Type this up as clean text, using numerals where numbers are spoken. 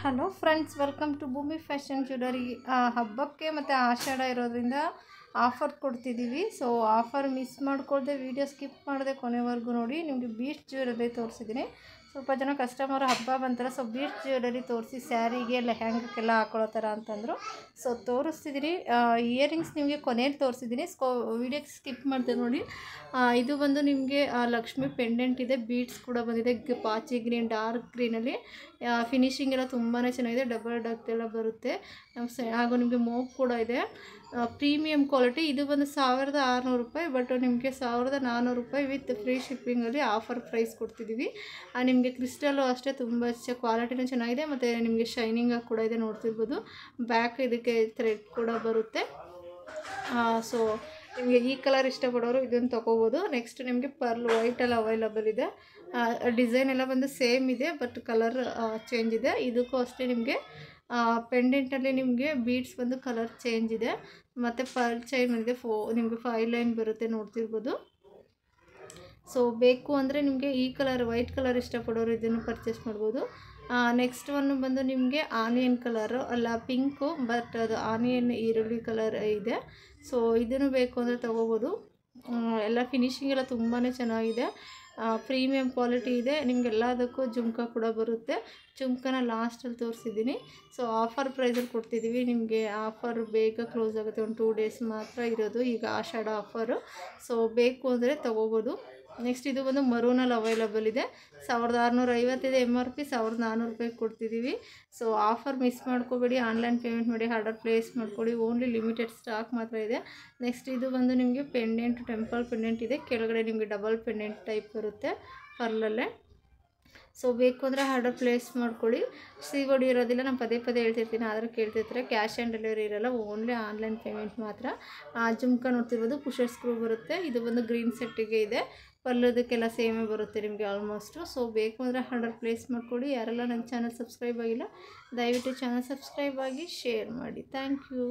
Hello friends, welcome to Bhoomi fashion jewellery. ಹಬ್ಬಕ್ಕೆ ಮತ್ತು ಆಷಾಢ ಇರೋದ್ರಿಂದ ಆಫರ್ ಕೊಡ್ತಿದ್ದೀವಿ. ಸೊ ಆಫರ್ ಮಿಸ್ ಮಾಡ್ಕೊಳ್ದೆ ವಿಡಿಯೋ ಸ್ಕಿಪ್ ಮಾಡದೆ ಕೊನೆವರೆಗೂ ನೋಡಿ. ನಿಮಗೆ ಬೀಡ್ಸ್ ಜ್ಯುವೆಲರಿ ತೋರಿಸಿದ್ದೀನಿ. ಸ್ವಲ್ಪ ಜನ ಕಸ್ಟಮರ್ ಹಬ್ಬ ಬಂತಾರೆ, ಸೊ ಬೀಡ್ಸ್ ಜ್ಯುವೆಲರಿ ತೋರಿಸಿ ಸ್ಯಾರಿಗೆ ಲೆಹಂಗಕ್ಕೆಲ್ಲ ಹಾಕೊಳ್ಳೋ ಥರ ಅಂತಂದರು. ಸೊ ತೋರಿಸ್ತಿದ್ದೀನಿ. ಇಯರಿಂಗ್ಸ್ ನಿಮಗೆ ಕೊನೆಯಲ್ಲಿ ತೋರಿಸಿದ್ದೀನಿ, ವಿಡಿಯೋ ಸ್ಕಿಪ್ ಮಾಡಿದೆ ನೋಡಿ. ಇದು ಬಂದು ನಿಮಗೆ ಲಕ್ಷ್ಮಿ ಪೆಂಡೆಂಟ್ ಇದೆ, ಬೀಡ್ಸ್ ಕೂಡ ಬಂದಿದೆ, ಪಾಚಿ ಗ್ರೀನ್, ಡಾರ್ಕ್ ಗ್ರೀನಲ್ಲಿ. ಫಿನಿಶಿಂಗ್ ಎಲ್ಲ ತುಂಬಾ ಚೆನ್ನಾಗಿದೆ, ಡಬಲ್ ಡಕ್ ಎಲ್ಲ ಬರುತ್ತೆ. ಹಾಗೂ ನಿಮಗೆ ಮೋಗ್ ಕೂಡ ಇದೆ, ಪ್ರೀಮಿಯಂ ಕ್ವಾಲಿಟಿ. ಇದು ಬಂದು 1600 ರೂಪಾಯಿ, ಬಟ್ ನಿಮಗೆ 1400 ರೂಪಾಯಿ ವಿತ್ ಫ್ರೀ ಶಿಪ್ಪಿಂಗಲ್ಲಿ ಆಫರ್ ಪ್ರೈಸ್ ಕೊಡ್ತಿದ್ದೀವಿ. ನಿಮಗೆ ಕ್ರಿಸ್ಟಲ್ಲು ಅಷ್ಟೇ ತುಂಬ ಕ್ವಾಲಿಟಿನೂ ಚೆನ್ನಾಗಿದೆ, ಮತ್ತು ನಿಮಗೆ ಶೈನಿಂಗ್ ಕೂಡ ಇದೆ, ನೋಡ್ತಿರ್ಬೋದು. ಬ್ಯಾಕ್ ಇದಕ್ಕೆ ಥ್ರೆಡ್ ಕೂಡ ಬರುತ್ತೆ. ಸೊ ನಿಮಗೆ ಈ ಕಲರ್ ಇಷ್ಟಪಡೋರು ಇದನ್ನು ತೊಗೋಬೋದು. ನೆಕ್ಸ್ಟ್ ನಿಮಗೆ ಪರ್ಲ್ ವೈಟಲ್ಲಿ ಅವೈಲಬಲ್ ಇದೆ. ಡಿಸೈನ್ ಎಲ್ಲ ಬಂದು ಸೇಮ್ ಇದೆ, ಬಟ್ ಕಲರ್ ಚೇಂಜ್ ಇದೆ. ಇದಕ್ಕೂ ಅಷ್ಟೇ ನಿಮಗೆ ಪೆಂಡೆಂಟಲ್ಲಿ ನಿಮಗೆ ಬೀಡ್ಸ್ ಬಂದು ಕಲರ್ ಚೇಂಜ್ ಇದೆ, ಮತ್ತು ಪರ್ಲ್ ಚೈನ್ ಬಂದಿದೆ. ನಿಮಗೆ 5 ಲೈನ್ ಬರುತ್ತೆ, ನೋಡ್ತಿರ್ಬೋದು. ಸೊ ಬೇಕು ಅಂದರೆ ನಿಮಗೆ ಈ ಕಲರ್ ವೈಟ್ ಕಲರ್ ಇಷ್ಟಪಡೋರು ಇದನ್ನು ಪರ್ಚೇಸ್ ಮಾಡ್ಬೋದು. ನೆಕ್ಸ್ಟ್ ಒನ್ ಬಂದು ನಿಮಗೆ ಆನಿಯನ್ ಕಲರು, ಅಲ್ಲ ಪಿಂಕು, ಬಟ್ ಅದು ಆನಿಯನ್ ಈರುಳ್ಳಿ ಕಲರ್ ಇದೆ. ಸೊ ಇದನ್ನು ಬೇಕು ಅಂದರೆ ತೊಗೋಬೋದು. ಎಲ್ಲ ಫಿನಿಶಿಂಗ್ ಎಲ್ಲ ತುಂಬಾ ಚೆನ್ನಾಗಿದೆ, ಪ್ರೀಮಿಯಂ ಕ್ವಾಲಿಟಿ ಇದೆ. ನಿಮಗೆಲ್ಲದಕ್ಕೂ ಜುಮ್ಕಾ ಕೂಡ ಬರುತ್ತೆ. ಜುಮ್ಕಾನ ಲಾಸ್ಟಲ್ಲಿ ತೋರಿಸಿದ್ದೀನಿ. ಸೊ ಆಫರ್ ಪ್ರೈಸಲ್ಲಿ ಕೊಡ್ತಿದ್ದೀವಿ. ನಿಮಗೆ ಆಫರ್ ಬೇಗ ಕ್ಲೋಸ್ ಆಗುತ್ತೆ, ಒಂದು 2 ಡೇಸ್ ಮಾತ್ರ ಇರೋದು ಈಗ ಆಷಾಢ ಆಫರು. ಸೊ ಬೇಕು ಅಂದರೆ ತೊಗೋಬೋದು. ನೆಕ್ಸ್ಟ್ ಇದು ಬಂದು ಮರೂನಲ್ಲಿ ಅವೈಲಬಲ್ ಇದೆ, 1650 ಇದೆ MRP, 1400 ರೂಪಾಯಿ ಕೊಡ್ತಿದ್ದೀವಿ. ಸೊ ಆಫರ್ ಮಿಸ್ ಮಾಡ್ಕೋಬೇಡಿ, ಆನ್ಲೈನ್ ಪೇಮೆಂಟ್ ಮಾಡಿ ಆರ್ಡರ್ ಪ್ಲೇಸ್ ಮಾಡ್ಕೊಳ್ಳಿ. ಓನ್ಲಿ ಲಿಮಿಟೆಡ್ ಸ್ಟಾಕ್ ಮಾತ್ರ ಇದೆ. ನೆಕ್ಸ್ಟ್ ಇದು ಬಂದು ನಿಮಗೆ ಪೆಂಡೆಂಟ್, ಟೆಂಪಲ್ ಪೆಂಡೆಂಟ್ ಇದೆ, ಕೆಳಗಡೆ ನಿಮಗೆ ಡಬಲ್ ಪೆಂಡೆಂಟ್ ಟೈಪ್ ಬರುತ್ತೆ ಪರ್ಲಲ್ಲೇ. ಸೊ ಬೇಕು ಅಂದರೆ ಆರ್ಡರ್ ಪ್ಲೇಸ್ ಮಾಡ್ಕೊಳ್ಳಿ. COD ಇರೋದಿಲ್ಲ, ನಾನು ಪದೇ ಪದೇ ಹೇಳ್ತಿರ್ತೀನಿ, ಆದರೆ ಕೇಳ್ತಿರ್ತಾರೆ. ಕ್ಯಾಶ್ ಆನ್ ಡೆಲಿವರಿ ಇರೋಲ್ಲ, ಓನ್ಲಿ ಆನ್ಲೈನ್ ಪೇಮೆಂಟ್ ಮಾತ್ರ. ಜುಮ್ಕಾ ನೋಡ್ತಿರ್ಬೋದು, ಪುಷರ್ ಸ್ಕ್ರೂ ಬರುತ್ತೆ. ಇದು ಬಂದು ಗ್ರೀನ್ ಸೆಟ್ಟಿಗೆ ಇದೆ, ಪಲ್ಲೋದಕ್ಕೆಲ್ಲ ಸೇಮೇ ಬರುತ್ತೆ ನಿಮಗೆ ಆಲ್ಮೋಸ್ಟು. ಸೊ ಬೇಕು ಅಂದರೆ ಆರ್ಡರ್ ಪ್ಲೇಸ್ ಮಾಡ್ಕೊಳ್ಳಿ. ಯಾರೆಲ್ಲ ನನ್ನ ಚಾನಲ್ ಸಬ್ಸ್ಕ್ರೈಬ್ ಆಗಿಲ್ಲ, ದಯವಿಟ್ಟು ಚಾನಲ್ ಸಬ್ಸ್ಕ್ರೈಬ್ ಆಗಿ, ಶೇರ್ ಮಾಡಿ. Thank you.